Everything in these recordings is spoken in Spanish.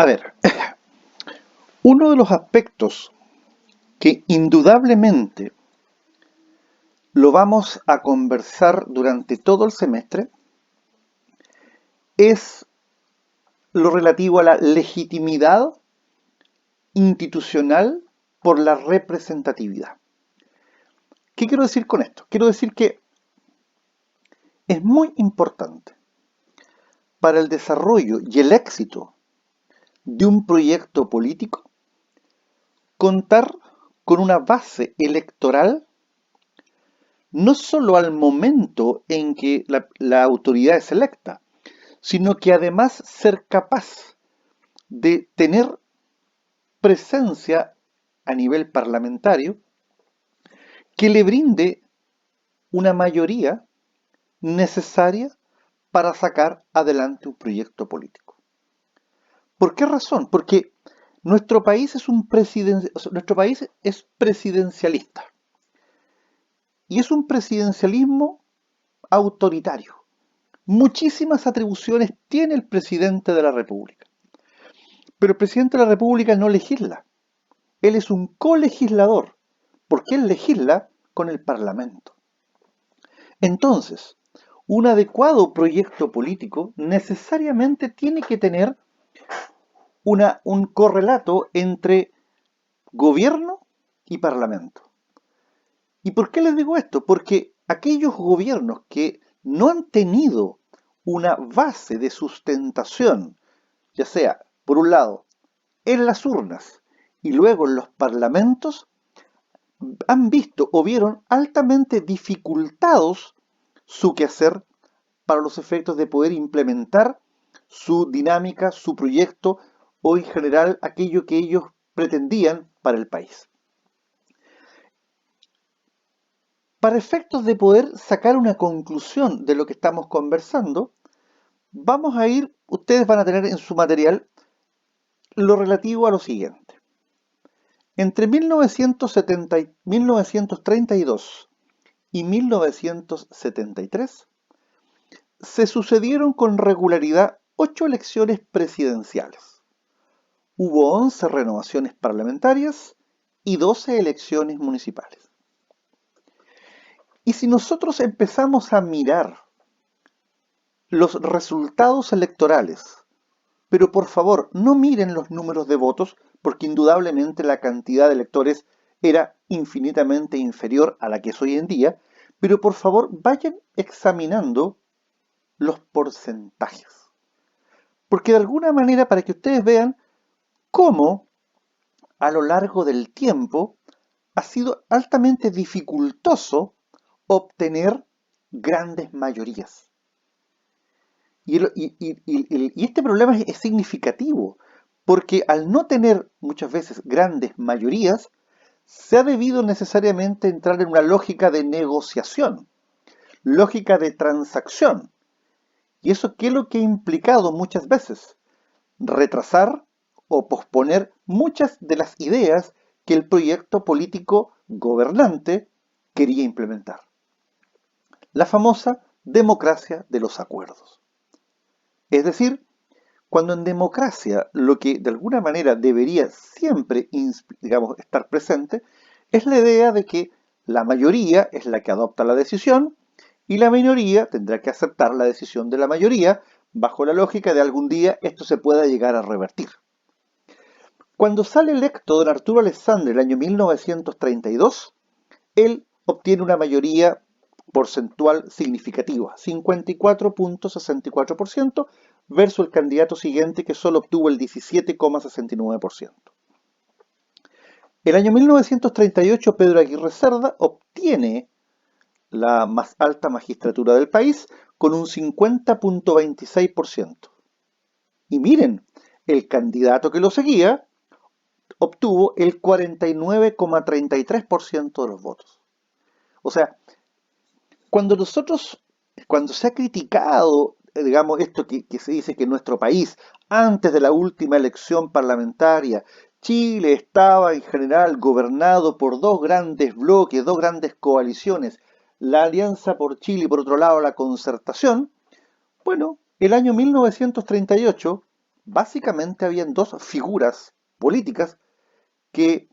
A ver, uno de los aspectos que indudablemente lo vamos a conversar durante todo el semestre es lo relativo a la legitimidad institucional por la representatividad. ¿Qué quiero decir con esto? Quiero decir que es muy importante para el desarrollo y el éxito de un proyecto político contar con una base electoral no solo al momento en que la autoridad es electa, sino que además ser capaz de tener presencia a nivel parlamentario que le brinde una mayoría necesaria para sacar adelante un proyecto político. ¿Por qué razón? Porque nuestro país es presidencialista y es un presidencialismo autoritario. Muchísimas atribuciones tiene el presidente de la República, pero el presidente de la República no legisla. Él es un colegislador, porque él legisla con el Parlamento. Entonces, un adecuado proyecto político necesariamente tiene que tener un correlato entre gobierno y parlamento. ¿Y por qué les digo esto? Porque aquellos gobiernos que no han tenido una base de sustentación, ya sea, por un lado, en las urnas y luego en los parlamentos, han visto o vieron altamente dificultados su quehacer para los efectos de poder implementar su dinámica, su proyecto o en general aquello que ellos pretendían para el país. Para efectos de poder sacar una conclusión de lo que estamos conversando, vamos a ir, ustedes van a tener en su material lo relativo a lo siguiente. Entre 1932 y 1973 se sucedieron con regularidad 8 elecciones presidenciales. Hubo 11 renovaciones parlamentarias y 12 elecciones municipales. Y si nosotros empezamos a mirar los resultados electorales, pero por favor no miren los números de votos, porque indudablemente la cantidad de electores era infinitamente inferior a la que es hoy en día, pero por favor vayan examinando los porcentajes. Porque de alguna manera, para que ustedes vean cómo a lo largo del tiempo ha sido altamente dificultoso obtener grandes mayorías. Y este problema es significativo, porque al no tener muchas veces grandes mayorías, se ha debido necesariamente entrar en una lógica de negociación, lógica de transacción. ¿Y eso qué es lo que ha implicado muchas veces? Retrasar o posponer muchas de las ideas que el proyecto político gobernante quería implementar. La famosa democracia de los acuerdos. Es decir, cuando en democracia lo que de alguna manera debería siempre, estar presente, es la idea de que la mayoría es la que adopta la decisión y la minoría tendrá que aceptar la decisión de la mayoría bajo la lógica de algún día esto se pueda llegar a revertir. Cuando sale electo don Arturo Alessandri en el año 1932, él obtiene una mayoría porcentual significativa, 54.64%, versus el candidato siguiente que solo obtuvo el 17,69%. El año 1938, Pedro Aguirre Cerda obtiene la más alta magistratura del país con un 50.26%. Y miren, el candidato que lo seguía obtuvo el 49,33% de los votos. O sea, cuando se ha criticado, esto que se dice que en nuestro país, antes de la última elección parlamentaria, Chile estaba en general gobernado por dos grandes bloques, dos grandes coaliciones, la Alianza por Chile y por otro lado la Concertación, bueno, el año 1938, básicamente habían dos figuras políticas que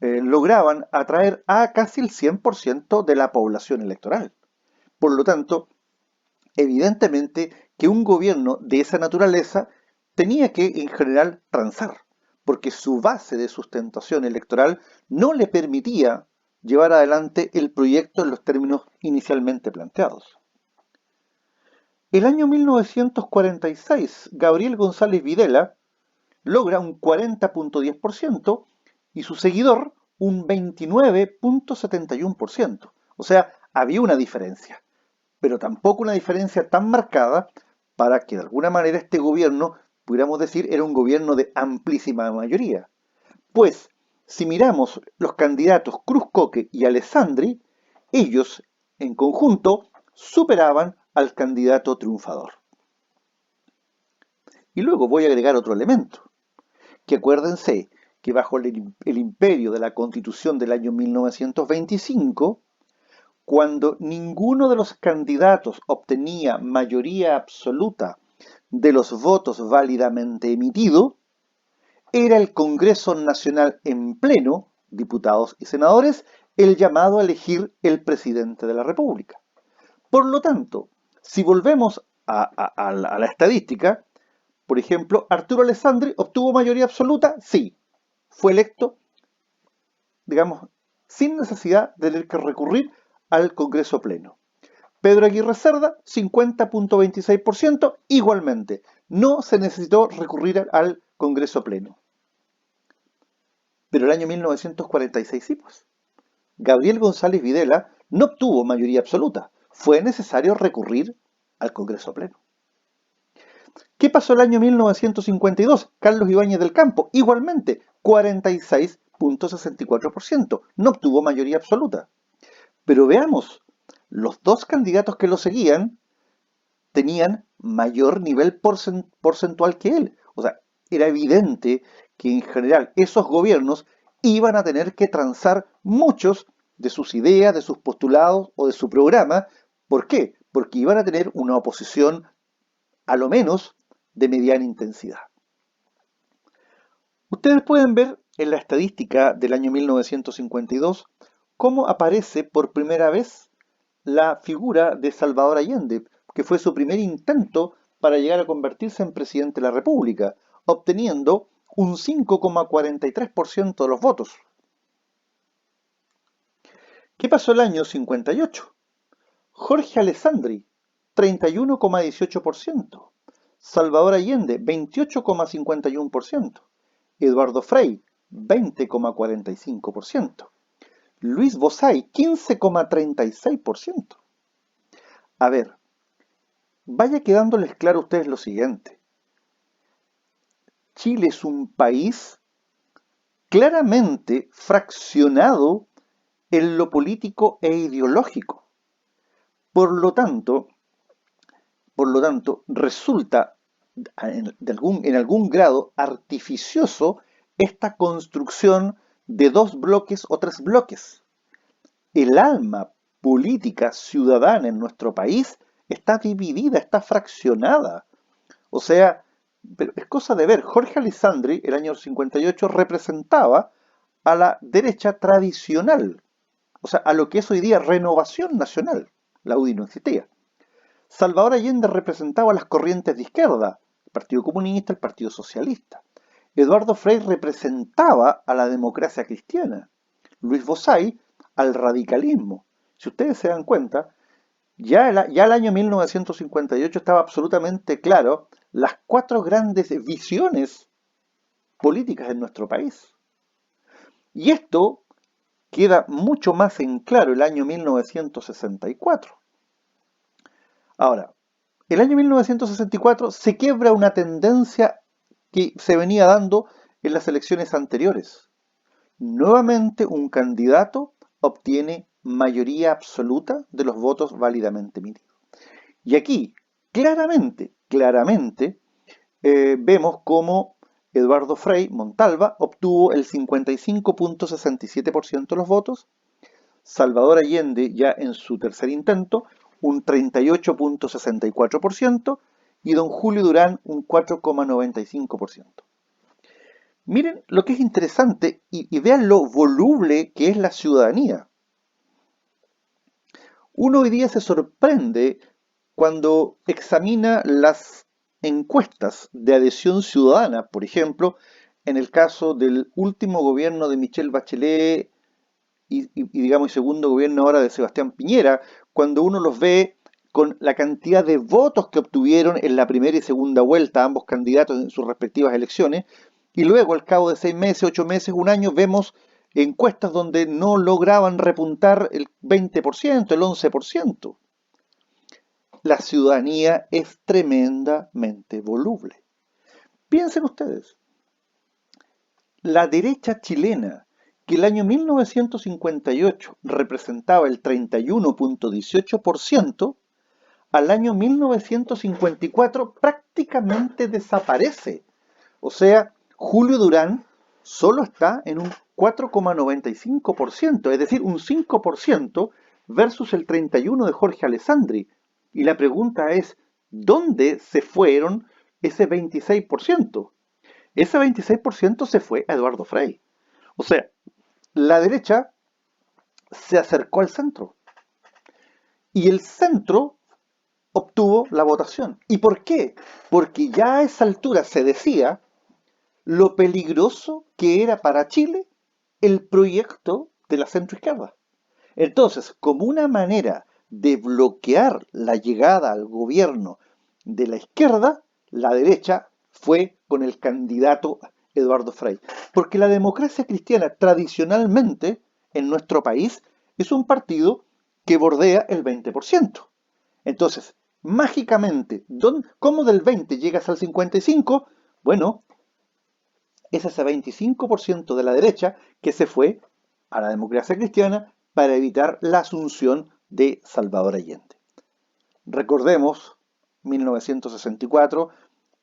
lograban atraer a casi el 100% de la población electoral. Por lo tanto, evidentemente que un gobierno de esa naturaleza tenía que, en general, transar, porque su base de sustentación electoral no le permitía llevar adelante el proyecto en los términos inicialmente planteados. El año 1946, Gabriel González Videla logra un 40.10% y su seguidor un 29.71%. O sea, había una diferencia, pero tampoco una diferencia tan marcada para que de alguna manera este gobierno, pudiéramos decir, era un gobierno de amplísima mayoría. Pues, si miramos los candidatos Cruz Coke y Alessandri, ellos en conjunto superaban al candidato triunfador. Y luego voy a agregar otro elemento, que acuérdense que bajo el imperio de la Constitución del año 1925, cuando ninguno de los candidatos obtenía mayoría absoluta de los votos válidamente emitidos, era el Congreso Nacional en pleno, diputados y senadores, el llamado a elegir el presidente de la República. Por lo tanto, si volvemos a la estadística, por ejemplo, Arturo Alessandri obtuvo mayoría absoluta, sí, fue electo, digamos, sin necesidad de tener que recurrir al Congreso Pleno. Pedro Aguirre Cerda, 50.26%, igualmente, no se necesitó recurrir al Congreso Pleno. Pero el año 1946 sí, pues. Gabriel González Videla no obtuvo mayoría absoluta, fue necesario recurrir al Congreso Pleno. ¿Qué pasó el año 1952? Carlos Ibáñez del Campo, igualmente, 46.64%, no obtuvo mayoría absoluta. Pero veamos, los dos candidatos que lo seguían tenían mayor nivel porcentual que él. O sea, era evidente que en general esos gobiernos iban a tener que transar muchos de sus ideas, de sus postulados o de su programa. ¿Por qué? Porque iban a tener una oposición a lo menos de mediana intensidad. Ustedes pueden ver en la estadística del año 1952 cómo aparece por primera vez la figura de Salvador Allende, que fue su primer intento para llegar a convertirse en presidente de la República, obteniendo un 5,43% de los votos. ¿Qué pasó el año 58? Jorge Alessandri, 31,18%. Salvador Allende, 28,51%. Eduardo Frei, 20,45%. Luis Bozay, 15,36%. A ver, vaya quedándoles claro a ustedes lo siguiente. Chile es un país claramente fraccionado en lo político e ideológico. Por lo tanto, resulta en algún grado artificioso esta construcción de dos bloques o tres bloques. El alma política ciudadana en nuestro país está dividida, está fraccionada. O sea, pero es cosa de ver, Jorge Alessandri, el año 58, representaba a la derecha tradicional, o sea, a lo que es hoy día Renovación Nacional, la UDI no existía. Salvador Allende representaba a las corrientes de izquierda, el Partido Comunista, el Partido Socialista. Eduardo Frei representaba a la democracia cristiana. Luis Bozay al radicalismo. Si ustedes se dan cuenta, ya el año 1958 estaba absolutamente claro las cuatro grandes visiones políticas en nuestro país. Y esto queda mucho más en claro el año 1964. Ahora, el año 1964 se quiebra una tendencia que se venía dando en las elecciones anteriores. Nuevamente un candidato obtiene mayoría absoluta de los votos válidamente emitidos. Y aquí, claramente, vemos cómo Eduardo Frei Montalva obtuvo el 55.67% de los votos, Salvador Allende ya en su tercer intento un 38.64% y don Julio Durán un 4,95%. Miren lo que es interesante y vean lo voluble que es la ciudadanía. Uno hoy día se sorprende cuando examina las encuestas de adhesión ciudadana, por ejemplo, en el caso del último gobierno de Michelle Bachelet digamos, segundo gobierno ahora de Sebastián Piñera, cuando uno los ve con la cantidad de votos que obtuvieron en la primera y segunda vuelta ambos candidatos en sus respectivas elecciones, y luego al cabo de 6 meses, 8 meses, un año, vemos encuestas donde no lograban repuntar el 20%, el 11%. La ciudadanía es tremendamente voluble. Piensen ustedes, la derecha chilena, que el año 1958 representaba el 31,18%, al año 1954 prácticamente desaparece. O sea, Julio Durán solo está en un 4,95%, es decir, un 5% versus el 31% de Jorge Alessandri. Y la pregunta es, ¿dónde se fueron ese 26%? Ese 26% se fue a Eduardo Frei. O sea, la derecha se acercó al centro y el centro obtuvo la votación. ¿Y por qué? Porque ya a esa altura se decía lo peligroso que era para Chile el proyecto de la centroizquierda. Entonces, como una manera de bloquear la llegada al gobierno de la izquierda, la derecha fue con el candidato Eduardo Frei. Porque la democracia cristiana tradicionalmente en nuestro país es un partido que bordea el 20%. Entonces, mágicamente, ¿cómo del 20 llegas al 55? Bueno, es ese 25% de la derecha que se fue a la democracia cristiana para evitar la asunción de Salvador Allende. Recordemos, 1964,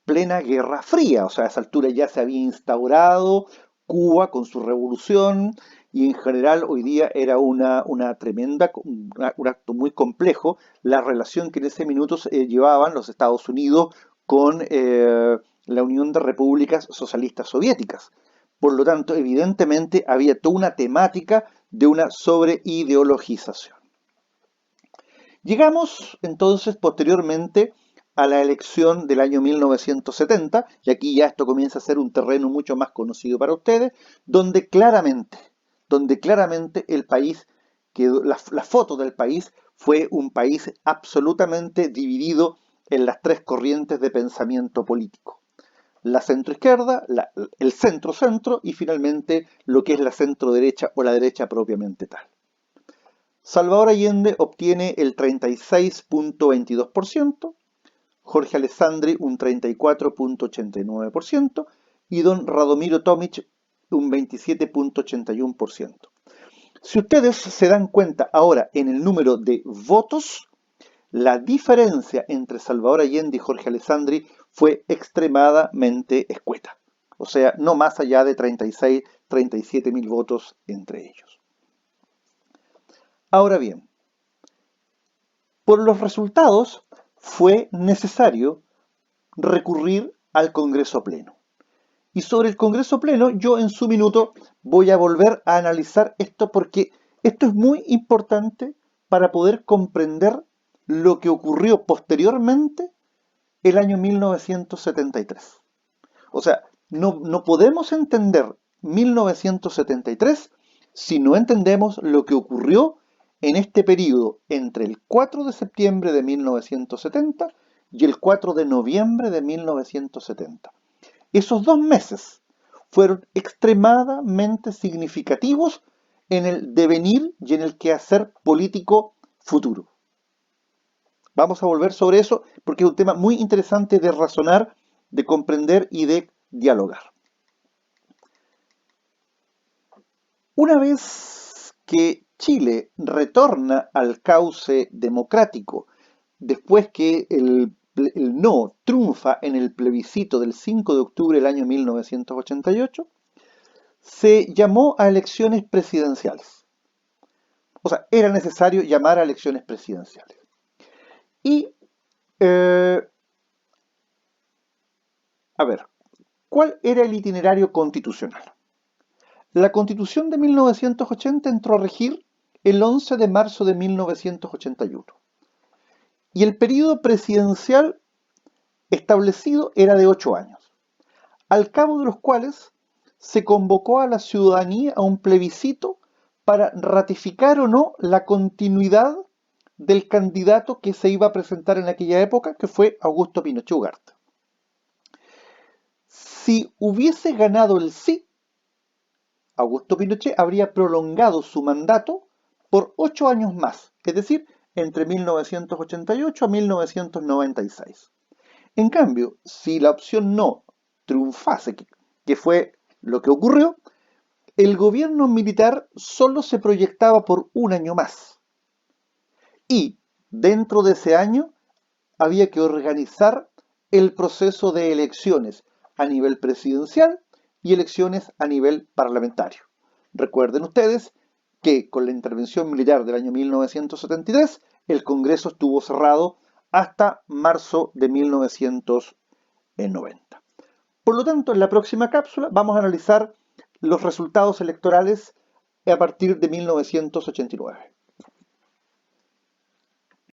plena Guerra Fría, o sea, a esa altura ya se había instaurado Cuba con su revolución y en general hoy día era una tremenda, un acto muy complejo, la relación que en ese minuto llevaban los Estados Unidos con la Unión de Repúblicas Socialistas Soviéticas. Por lo tanto, evidentemente había toda una temática de una sobreideologización. Llegamos entonces posteriormente a la elección del año 1970, y aquí ya esto comienza a ser un terreno mucho más conocido para ustedes, donde claramente el país, la foto del país fue un país absolutamente dividido en las tres corrientes de pensamiento político. La centroizquierda, el centro-centro y finalmente lo que es la centro-derecha o la derecha propiamente tal. Salvador Allende obtiene el 36,22%, Jorge Alessandri un 34,89% y don Radomiro Tomic un 27,81%. Si ustedes se dan cuenta ahora en el número de votos, la diferencia entre Salvador Allende y Jorge Alessandri fue extremadamente escueta. O sea, no más allá de 36, 37 mil votos entre ellos. Ahora bien, por los resultados fue necesario recurrir al Congreso Pleno. Y sobre el Congreso Pleno, yo en su minuto voy a volver a analizar esto porque esto es muy importante para poder comprender lo que ocurrió posteriormente el año 1973. O sea, no podemos entender 1973 si no entendemos lo que ocurrió en este periodo entre el 4 de septiembre de 1970 y el 4 de noviembre de 1970. Esos 2 meses fueron extremadamente significativos en el devenir y en el quehacer político futuro. Vamos a volver sobre eso porque es un tema muy interesante de razonar, de comprender y de dialogar. Una vez que Chile retorna al cauce democrático, después que el no triunfa en el plebiscito del 5 de octubre del año 1988, se llamó a elecciones presidenciales. O sea, era necesario llamar a elecciones presidenciales. Y A ver, ¿cuál era el itinerario constitucional? La Constitución de 1980 entró a regir el 11 de marzo de 1981 y el periodo presidencial establecido era de 8 años, al cabo de los cuales se convocó a la ciudadanía a un plebiscito para ratificar o no la continuidad del candidato que se iba a presentar en aquella época, que fue Augusto Pinochet Ugarte. Si hubiese ganado el sí, Augusto Pinochet habría prolongado su mandato por 8 años más, es decir, entre 1988 a 1996. En cambio, si la opción no triunfase, que fue lo que ocurrió, el gobierno militar solo se proyectaba por un año más. Y dentro de ese año había que organizar el proceso de elecciones a nivel presidencial y elecciones a nivel parlamentario. Recuerden ustedes que con la intervención militar del año 1973, el Congreso estuvo cerrado hasta marzo de 1990. Por lo tanto, en la próxima cápsula vamos a analizar los resultados electorales a partir de 1989.